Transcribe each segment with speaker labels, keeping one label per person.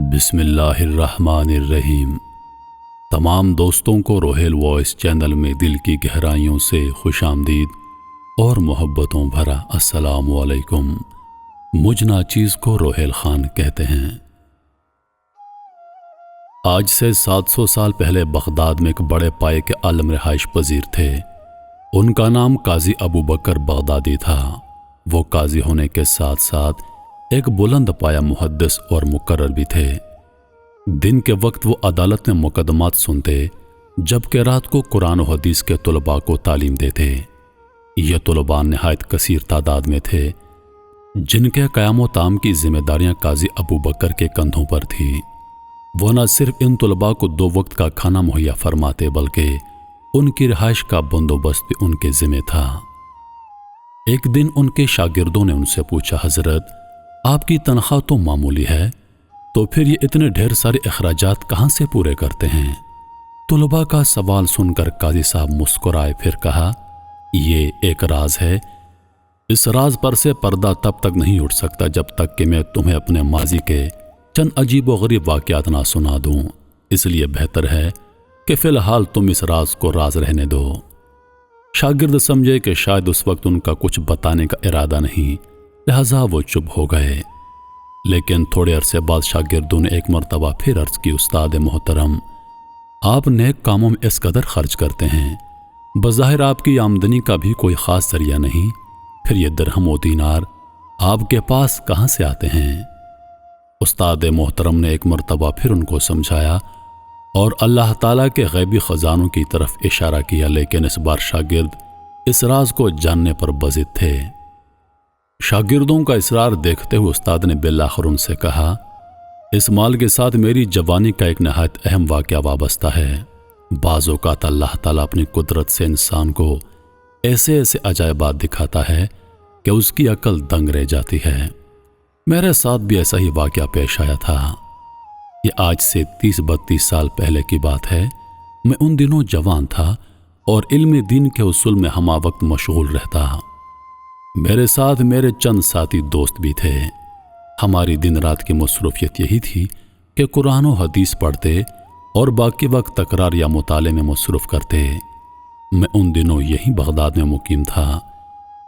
Speaker 1: بسم اللہ الرحمن الرحیم۔ تمام دوستوں کو روہیل وائس چینل میں دل کی گہرائیوں سے خوش آمدید اور محبتوں بھرا السلام علیکم۔ مجھ ناچیز کو روہیل خان کہتے ہیں۔ آج سے 700 سال پہلے بغداد میں ایک بڑے پائے کے عالم رہائش پذیر تھے۔ ان کا نام قاضی ابو بکر بغدادی تھا۔ وہ قاضی ہونے کے ساتھ ساتھ ایک بلند پایہ محدث اور مقرر بھی تھے۔ دن کے وقت وہ عدالت میں مقدمات سنتے، جبکہ رات کو قرآن و حدیث کے طلباء کو تعلیم دیتے۔ یہ طلباء نہایت کثیر تعداد میں تھے، جن کے قیام و طعام کی ذمہ داریاں قاضی ابو بکر کے کندھوں پر تھیں۔ وہ نہ صرف ان طلباء کو 2 وقت کا کھانا مہیا فرماتے، بلکہ ان کی رہائش کا بندوبست بھی ان کے ذمہ تھا۔ ایک دن ان کے شاگردوں نے ان سے پوچھا، حضرت آپ کی تنخواہ تو معمولی ہے، تو پھر یہ اتنے ڈھیر سارے اخراجات کہاں سے پورے کرتے ہیں؟ طلباء کا سوال سن کر قاضی صاحب مسکرائے، پھر کہا، یہ ایک راز ہے۔ اس راز پر سے پردہ تب تک نہیں اٹھ سکتا جب تک کہ میں تمہیں اپنے ماضی کے چند عجیب و غریب واقعات نہ سنا دوں۔ اس لیے بہتر ہے کہ فی الحال تم اس راز کو راز رہنے دو۔ شاگرد سمجھے کہ شاید اس وقت ان کا کچھ بتانے کا ارادہ نہیں، لہذا وہ چپ ہو گئے۔ لیکن تھوڑے عرصے بعد شاگردوں نے ایک مرتبہ پھر عرض کی، استاد محترم، آپ نیک کاموں میں اس قدر خرچ کرتے ہیں، بظاہر آپ کی آمدنی کا بھی کوئی خاص ذریعہ نہیں، پھر یہ درہم و دینار آپ کے پاس کہاں سے آتے ہیں؟ استاد محترم نے ایک مرتبہ پھر ان کو سمجھایا اور اللہ تعالیٰ کے غیبی خزانوں کی طرف اشارہ کیا، لیکن اس بار شاگرد اس راز کو جاننے پر بضد تھے۔ شاگردوں کا اصرار دیکھتے ہوئے استاد نے بالآخر ان سے کہا، اس مال کے ساتھ میری جوانی کا ایک نہایت اہم واقعہ وابستہ ہے۔ بعض اوقات اللہ تعالیٰ اپنی قدرت سے انسان کو ایسے ایسے عجائبات دکھاتا ہے کہ اس کی عقل دنگ رہ جاتی ہے۔ میرے ساتھ بھی ایسا ہی واقعہ پیش آیا تھا۔ یہ آج سے 30-32 سال پہلے کی بات ہے۔ میں ان دنوں جوان تھا اور علم دین کے اصول میں ہمہ وقت مشغول رہتا۔ میرے ساتھ میرے چند ساتھی دوست بھی تھے۔ ہماری دن رات کی مصروفیت یہی تھی کہ قرآن و حدیث پڑھتے اور باقی وقت تکرار یا مطالعے میں مصروف کرتے۔ میں ان دنوں یہی بغداد میں مقیم تھا۔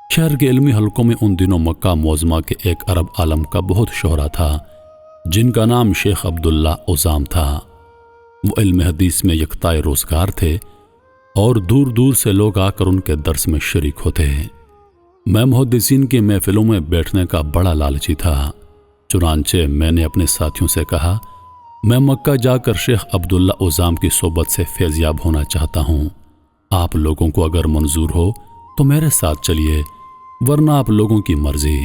Speaker 1: شہر کے علمی حلقوں میں ان دنوں مکہ معظمہ کے ایک عرب عالم کا بہت شہرہ تھا، جن کا نام شیخ عبداللہ عزام تھا۔ وہ علم حدیث میں یکتائے روزگار تھے اور دور دور سے لوگ آ کر ان کے درس میں شریک ہوتے۔ میں محدثین کی محفلوں میں بیٹھنے کا بڑا لالچی تھا، چنانچہ میں نے اپنے ساتھیوں سے کہا، میں مکہ جا کر شیخ عبداللہ عزام کی صحبت سے فیضیاب ہونا چاہتا ہوں۔ آپ لوگوں کو اگر منظور ہو تو میرے ساتھ چلیے، ورنہ آپ لوگوں کی مرضی۔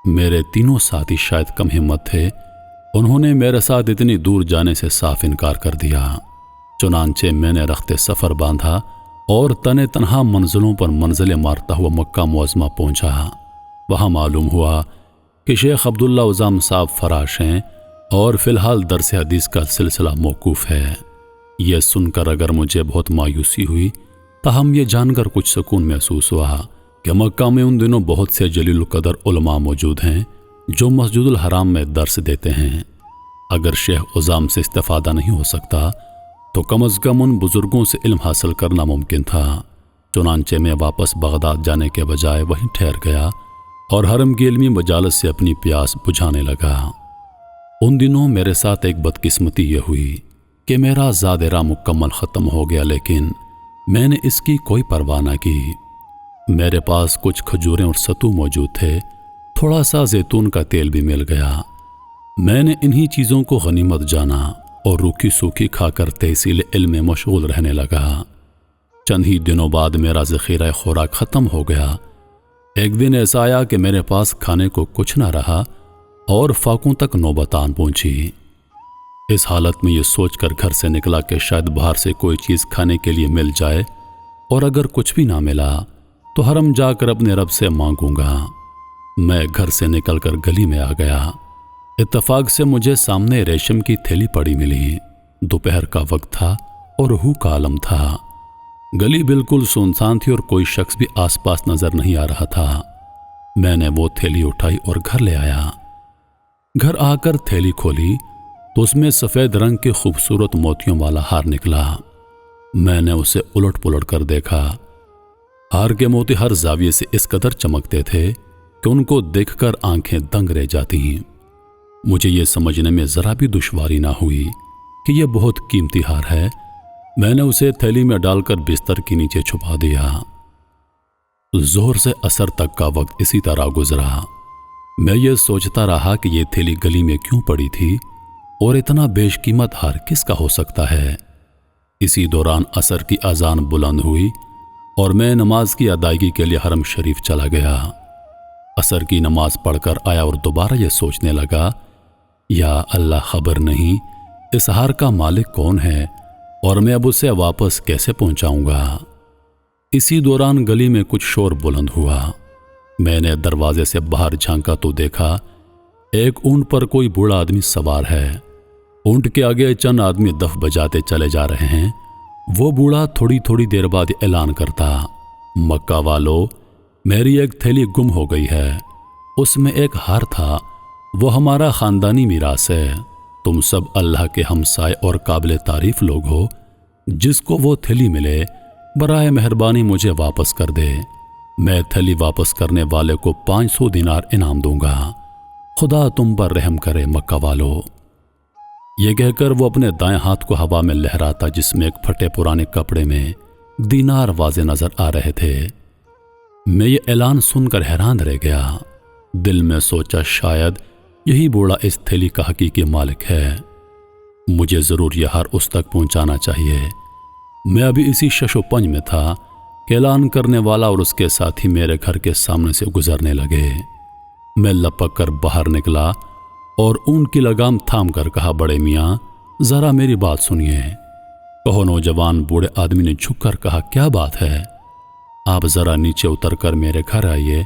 Speaker 1: میرے تینوں ساتھی شاید کم ہمت تھے، انہوں نے میرے ساتھ اتنی دور جانے سے صاف انکار کر دیا۔ چنانچہ میں نے رخت سفر باندھا اور تنے تنہا منزلوں پر منزلیں مارتا ہوا مکہ معظمہ پہنچا۔ وہاں معلوم ہوا کہ شیخ عبداللہ عزام صاحب فراش ہیں اور فی الحال درس حدیث کا سلسلہ موقوف ہے۔ یہ سن کر اگر مجھے بہت مایوسی ہوئی، تاہم یہ جان کر کچھ سکون محسوس ہوا کہ مکہ میں ان دنوں بہت سے جلیل القدر علماء موجود ہیں جو مسجد الحرام میں درس دیتے ہیں۔ اگر شیخ عزام سے استفادہ نہیں ہو سکتا تو کم از کم ان بزرگوں سے علم حاصل کرنا ممکن تھا۔ چنانچہ میں واپس بغداد جانے کے بجائے وہیں ٹھہر گیا اور حرم کی علمی مجالس سے اپنی پیاس بجھانے لگا۔ ان دنوں میرے ساتھ ایک بدقسمتی یہ ہوئی کہ میرا زادرہ مکمل ختم ہو گیا، لیکن میں نے اس کی کوئی پرواہ نہ کی۔ میرے پاس کچھ کھجوریں اور ستو موجود تھے، تھوڑا سا زیتون کا تیل بھی مل گیا۔ میں نے انہی چیزوں کو غنیمت جانا اور روکھی سوکھی کھا کر تحصیل علم میں مشغول رہنے لگا۔ چند ہی دنوں بعد میرا ذخیرہ خوراک ختم ہو گیا۔ ایک دن ایسا آیا کہ میرے پاس کھانے کو کچھ نہ رہا اور فاقوں تک نوبت آن پہنچی۔ اس حالت میں یہ سوچ کر گھر سے نکلا کہ شاید باہر سے کوئی چیز کھانے کے لیے مل جائے، اور اگر کچھ بھی نہ ملا تو حرم جا کر اپنے رب سے مانگوں گا۔ میں گھر سے نکل کر گلی میں آ گیا۔ اتفاق سے مجھے سامنے ریشم کی تھیلی پڑی ملی۔ دوپہر کا وقت تھا اور روح کا عالم تھا۔ گلی بالکل سنسان تھی اور کوئی شخص بھی آس پاس نظر نہیں آ رہا تھا۔ میں نے وہ تھیلی اٹھائی اور گھر لے آیا۔ گھر آ کر تھیلی کھولی تو اس میں سفید رنگ کے خوبصورت موتیوں والا ہار نکلا۔ میں نے اسے الٹ پلٹ کر دیکھا۔ ہار کے موتی ہر زاویے سے اس قدر چمکتے تھے کہ ان کو دیکھ کر آنکھیں دنگ رہ جاتی ہیں۔ مجھے یہ سمجھنے میں ذرا بھی دشواری نہ ہوئی کہ یہ بہت قیمتی ہار ہے۔ میں نے اسے تھیلی میں ڈال کر بستر کے نیچے چھپا دیا۔ ظہر سے عصر تک کا وقت اسی طرح گزرا۔ میں یہ سوچتا رہا کہ یہ تھیلی گلی میں کیوں پڑی تھی اور اتنا بیش قیمت ہار کس کا ہو سکتا ہے۔ اسی دوران عصر کی اذان بلند ہوئی اور میں نماز کی ادائیگی کے لیے حرم شریف چلا گیا۔ عصر کی نماز پڑھ کر آیا اور دوبارہ یہ سوچنے لگا، یا اللہ، خبر نہیں اس ہار کا مالک کون ہے اور میں اب اسے واپس کیسے پہنچاؤں گا۔ اسی دوران گلی میں کچھ شور بلند ہوا۔ میں نے دروازے سے باہر جھانکا تو دیکھا ایک اونٹ پر کوئی بوڑھا آدمی سوار ہے۔ اونٹ کے آگے چند آدمی دف بجاتے چلے جا رہے ہیں۔ وہ بوڑھا تھوڑی تھوڑی دیر بعد اعلان کرتا، مکہ والو، میری ایک تھیلی گم ہو گئی ہے۔ اس میں ایک ہار تھا، وہ ہمارا خاندانی میراث ہے۔ تم سب اللہ کے ہمسائے اور قابل تعریف لوگ ہو۔ جس کو وہ تھیلی ملے برائے مہربانی مجھے واپس کر دے۔ میں تھیلی واپس کرنے والے کو 500 دینار انعام دوں گا۔ خدا تم پر رحم کرے مکہ والو۔ یہ کہہ کر وہ اپنے دائیں ہاتھ کو ہوا میں لہراتا، جس میں ایک پھٹے پرانے کپڑے میں دینار واضح نظر آ رہے تھے۔ میں یہ اعلان سن کر حیران رہ گیا۔ دل میں سوچا شاید یہی بوڑھا اس تھیلی کا حقیقی مالک ہے۔ مجھے ضرور یہ ہار اس تک پہنچانا چاہیے۔ میں ابھی اسی شش و پنج میں تھا کہ اعلان کرنے والا اور اس کے ساتھی میرے گھر کے سامنے سے گزرنے لگے۔ میں لپک کر باہر نکلا اور اونٹ کی لگام تھام کر کہا، بڑے میاں ذرا میری بات سنیے۔ کہو نوجوان بوڑھے آدمی نے جھک کر کہا، کیا بات ہے؟ آپ ذرا نیچے اتر کر میرے گھر آئیے۔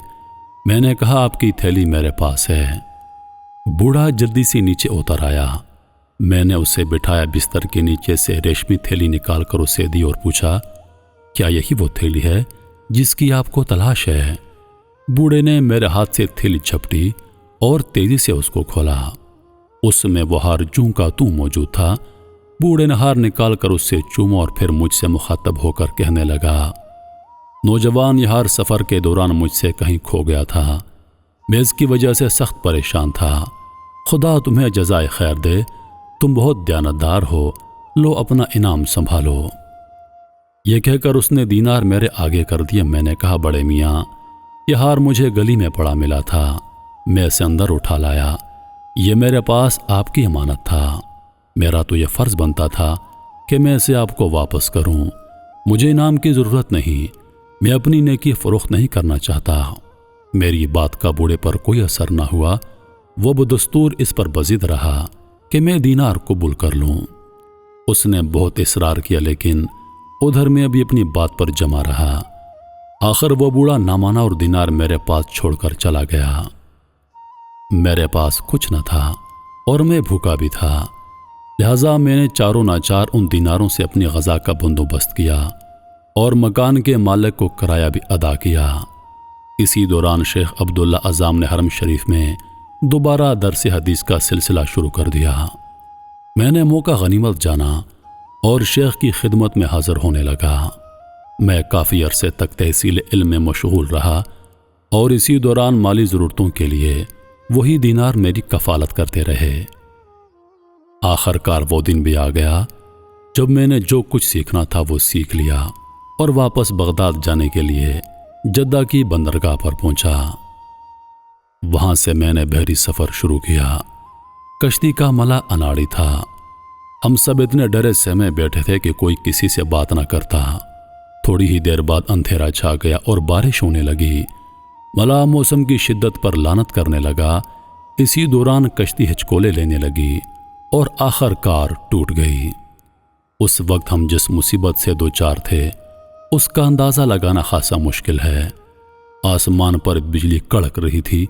Speaker 1: میں نے کہا، آپ کی تھیلی میرے پاس ہے۔ بوڑھا جلدی سے نیچے اتر آیا۔ میں نے اسے بٹھایا، بستر کے نیچے سے ریشمی تھیلی نکال کر اسے دی اور پوچھا، کیا یہی وہ تھیلی ہے جس کی آپ کو تلاش ہے؟ بوڑھے نے میرے ہاتھ سے تھیلی جھپٹی اور تیزی سے اس کو کھولا۔ اس میں وہ ہار جوں کا توں موجود تھا۔ بوڑھے نے ہار نکال کر اس سے چوما اور پھر مجھ سے مخاطب ہو کر کہنے لگا، نوجوان، یہ ہار سفر کے دوران مجھ سے کہیں کھو گیا تھا۔ میں اس کی وجہ سے سخت پریشان تھا۔ خدا تمہیں جزائے خیر دے، تم بہت دیانتدار ہو، لو اپنا انعام سنبھالو۔ یہ کہہ کر اس نے دینار میرے آگے کر دیے۔ میں نے کہا، بڑے میاں یہ ہار مجھے گلی میں پڑا ملا تھا، میں اسے اندر اٹھا لایا۔ یہ میرے پاس آپ کی امانت تھا، میرا تو یہ فرض بنتا تھا کہ میں اسے آپ کو واپس کروں۔ مجھے انعام کی ضرورت نہیں، میں اپنی نیکی فروخت نہیں کرنا چاہتا۔ میری بات کا بوڑھے پر کوئی اثر نہ ہوا۔ وہ بدستور اس پر بضد رہا کہ میں دینار قبول کر لوں۔ اس نے بہت اصرار کیا، لیکن ادھر میں ابھی اپنی بات پر جمع رہا۔ آخر وہ بوڑھا نہ مانا اور دینار میرے پاس چھوڑ کر چلا گیا۔ میرے پاس کچھ نہ تھا اور میں بھوکا بھی تھا، لہذا میں نے چاروں ناچار ان دیناروں سے اپنی غذا کا بندوبست کیا اور مکان کے مالک کو کرایہ بھی ادا کیا۔ اسی دوران شیخ عبداللہ اعظم نے حرم شریف میں دوبارہ درس حدیث کا سلسلہ شروع کر دیا۔ میں نے موقع غنیمت جانا اور شیخ کی خدمت میں حاضر ہونے لگا۔ میں کافی عرصے تک تحصیل علم میں مشغول رہا اور اسی دوران مالی ضرورتوں کے لیے وہی دینار میری کفالت کرتے رہے۔ آخر کار وہ دن بھی آ گیا جب میں نے جو کچھ سیکھنا تھا وہ سیکھ لیا اور واپس بغداد جانے کے لیے جدہ کی بندرگاہ پر پہنچا۔ وہاں سے میں نے بحری سفر شروع کیا۔ کشتی کا ملا اناڑی تھا۔ ہم سب اتنے ڈرے سہمے بیٹھے تھے کہ کوئی کسی سے بات نہ کرتا۔ تھوڑی ہی دیر بعد اندھیرا چھا گیا اور بارش ہونے لگی۔ ملا موسم کی شدت پر لعنت کرنے لگا۔ اسی دوران کشتی ہچکولے لینے لگی اور آخر کار ٹوٹ گئی۔ اس وقت ہم جس مصیبت سے دوچار تھے اس کا اندازہ لگانا خاصا مشکل ہے۔ آسمان پر بجلی کڑک رہی تھی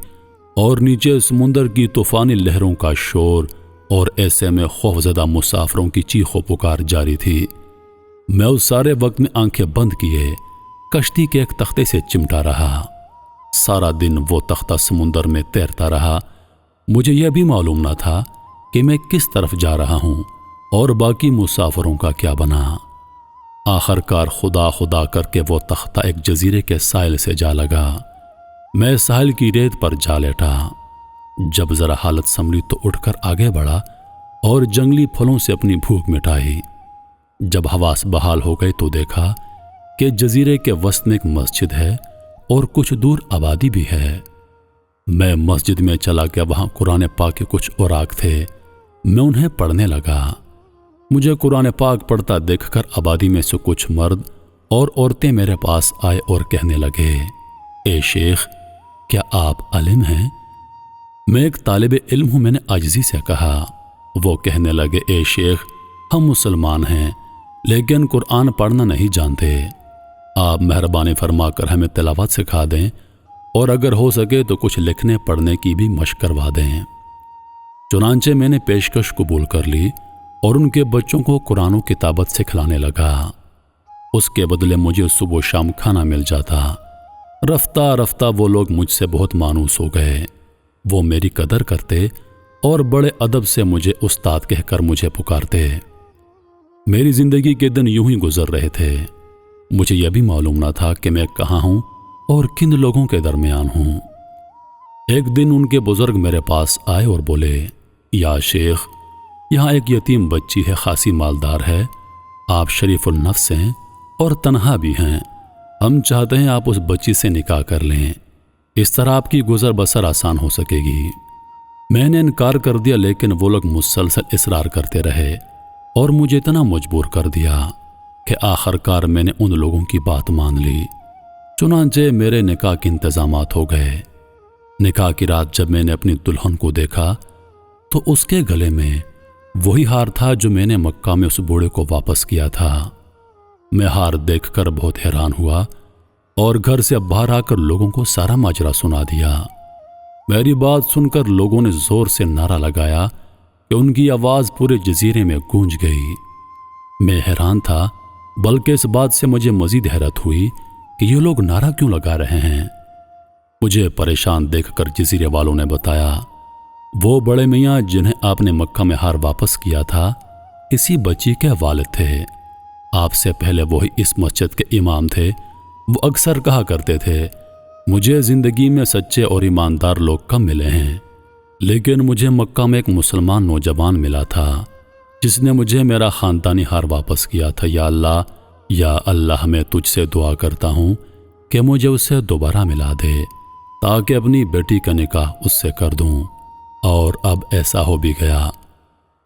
Speaker 1: اور نیچے سمندر کی طوفانی لہروں کا شور، اور ایسے میں خوفزدہ مسافروں کی چیخ و پکار جاری تھی۔ میں اس سارے وقت میں آنکھیں بند کیے کشتی کے ایک تختے سے چمٹا رہا۔ سارا دن وہ تختہ سمندر میں تیرتا رہا۔ مجھے یہ بھی معلوم نہ تھا کہ میں کس طرف جا رہا ہوں اور باقی مسافروں کا کیا بنا۔ آخر کار خدا خدا کر کے وہ تختہ ایک جزیرے کے ساحل سے جا لگا۔ میں ساحل کی ریت پر جا لیٹا۔ جب ذرا حالت سنبھلی تو اٹھ کر آگے بڑھا اور جنگلی پھلوں سے اپنی بھوک مٹائی۔ جب حواس بحال ہو گئے تو دیکھا کہ جزیرے کے وسط میں ایک مسجد ہے اور کچھ دور آبادی بھی ہے۔ میں مسجد میں چلا گیا، وہاں قرآن پاک کے کچھ اوراق تھے، میں انہیں پڑھنے لگا۔ مجھے قرآن پاک پڑھتا دیکھ کر آبادی میں سے کچھ مرد اور عورتیں میرے پاس آئے اور کہنے لگے، اے شیخ، کیا آپ عالم ہیں؟ میں ایک طالب علم ہوں، میں نے عاجزی سے کہا۔ وہ کہنے لگے، اے شیخ، ہم مسلمان ہیں لیکن قرآن پڑھنا نہیں جانتے، آپ مہربانی فرما کر ہمیں تلاوت سکھا دیں اور اگر ہو سکے تو کچھ لکھنے پڑھنے کی بھی مشق کروا دیں۔ چنانچہ میں نے پیشکش قبول کر لی اور ان کے بچوں کو قرآن و کتابت سکھلانے لگا۔ اس کے بدلے مجھے صبح و شام کھانا مل جاتا۔ رفتہ رفتہ وہ لوگ مجھ سے بہت مانوس ہو گئے، وہ میری قدر کرتے اور بڑے ادب سے مجھے استاد کہہ کر مجھے پکارتے۔ میری زندگی کے دن یوں ہی گزر رہے تھے۔ مجھے یہ بھی معلوم نہ تھا کہ میں کہاں ہوں اور کن لوگوں کے درمیان ہوں۔ ایک دن ان کے بزرگ میرے پاس آئے اور بولے، یا شیخ، یہاں ایک یتیم بچی ہے، خاصی مالدار ہے، آپ شریف النفس ہیں اور تنہا بھی ہیں، ہم چاہتے ہیں آپ اس بچی سے نکاح کر لیں، اس طرح آپ کی گزر بسر آسان ہو سکے گی۔ میں نے انکار کر دیا لیکن وہ لوگ مسلسل اصرار کرتے رہے اور مجھے اتنا مجبور کر دیا کہ آخر کار میں نے ان لوگوں کی بات مان لی۔ چنانچہ میرے نکاح کے انتظامات ہو گئے۔ نکاح کی رات جب میں نے اپنی دلہن کو دیکھا تو اس کے گلے میں وہی ہار تھا جو میں نے مکہ میں اس بوڑھے کو واپس کیا تھا۔ میں ہار دیکھ کر بہت حیران ہوا اور گھر سے باہر آ کر لوگوں کو سارا ماجرا سنا دیا۔ میری بات سن کر لوگوں نے زور سے نعرہ لگایا کہ ان کی آواز پورے جزیرے میں گونج گئی۔ میں حیران تھا، بلکہ اس بات سے مجھے مزید حیرت ہوئی کہ یہ لوگ نعرہ کیوں لگا رہے ہیں۔ مجھے پریشان دیکھ کر جزیرے والوں نے بتایا، وہ بڑے میاں جنہیں آپ نے مکہ میں ہار واپس کیا تھا، اسی بچی کے والد تھے۔ آپ سے پہلے وہی اس مسجد کے امام تھے۔ وہ اکثر کہا کرتے تھے، مجھے زندگی میں سچے اور ایماندار لوگ کم ملے ہیں، لیکن مجھے مکہ میں ایک مسلمان نوجوان ملا تھا جس نے مجھے میرا خاندانی ہار واپس کیا تھا۔ یا اللہ میں تجھ سے دعا کرتا ہوں کہ مجھے اس سے دوبارہ ملا دے تاکہ اپنی بیٹی کا نکاح اس سے کر دوں۔ اور اب ایسا ہو بھی گیا۔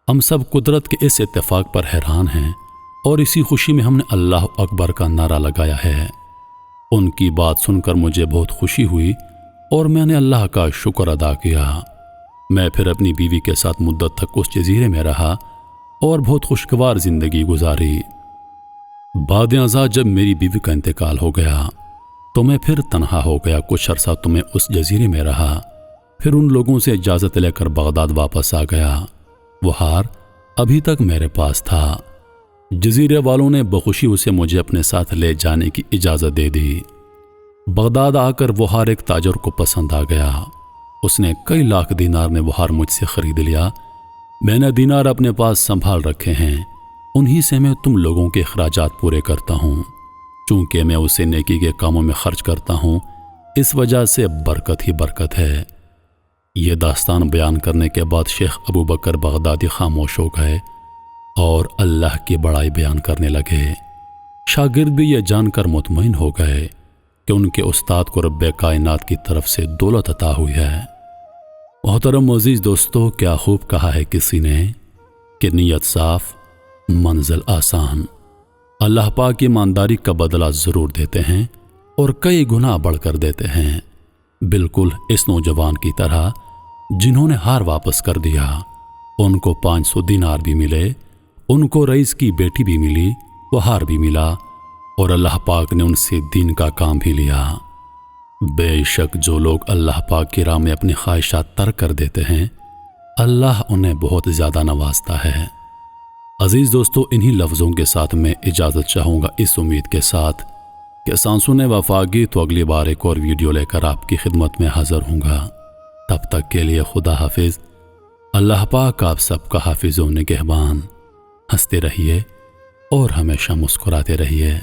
Speaker 1: ہم سب قدرت کے اس اتفاق پر حیران ہیں اور اسی خوشی میں ہم نے اللہ اکبر کا نعرہ لگایا ہے۔ ان کی بات سن کر مجھے بہت خوشی ہوئی اور میں نے اللہ کا شکر ادا کیا۔ میں پھر اپنی بیوی کے ساتھ مدت تک اس جزیرے میں رہا اور بہت خوشگوار زندگی گزاری۔ بعد ازاں جب میری بیوی کا انتقال ہو گیا تو میں پھر تنہا ہو گیا۔ کچھ عرصہ تو میں اس جزیرے میں رہا، پھر ان لوگوں سے اجازت لے کر بغداد واپس آ گیا۔ وہ ہار ابھی تک میرے پاس تھا۔ جزیرے والوں نے بخوشی اسے مجھے اپنے ساتھ لے جانے کی اجازت دے دی۔ بغداد آ کر وہ ہار ایک تاجر کو پسند آ گیا۔ اس نے کئی لاکھ دینار میں وہ ہار مجھ سے خرید لیا۔ میں نے دینار اپنے پاس سنبھال رکھے ہیں، انہی سے میں تم لوگوں کے اخراجات پورے کرتا ہوں۔ چونکہ میں اسے نیکی کے کاموں میں خرچ کرتا ہوں، اس وجہ سے برکت ہی برکت ہے۔ یہ داستان بیان کرنے کے بعد شیخ ابو بکر بغدادی خاموش ہو گئے اور اللہ کی بڑائی بیان کرنے لگے۔ شاگرد بھی یہ جان کر مطمئن ہو گئے کہ ان کے استاد کو رب کائنات کی طرف سے دولت عطا ہوئی ہے۔ محترم عزیز دوستو، کیا خوب کہا ہے کسی نے کہ نیت صاف، منزل آسان۔ اللہ پاک ایمانداری کا بدلہ ضرور دیتے ہیں اور کئی گنا بڑھ کر دیتے ہیں، بالکل اس نوجوان کی طرح جنہوں نے ہار واپس کر دیا۔ ان کو 500 دینار بھی ملے، ان کو رئیس کی بیٹی بھی ملی، وہ ہار بھی ملا اور اللہ پاک نے ان سے دین کا کام بھی لیا۔ بے شک جو لوگ اللہ پاک کی راہ میں اپنی خواہشات ترک کر دیتے ہیں، اللہ انہیں بہت زیادہ نوازتا ہے۔ عزیز دوستو، انہی لفظوں کے ساتھ میں اجازت چاہوں گا، اس امید کے ساتھ کہ سانسوں نے وفاگی تو اگلی بار ایک اور ویڈیو لے کر آپ کی خدمت میں حاضر ہوں گا۔ تب تک کے لیے خدا حافظ۔ اللہ پاک آپ سب کا حافظ و نگہبان۔ ہنستے رہیے اور ہمیشہ مسکراتے رہیے۔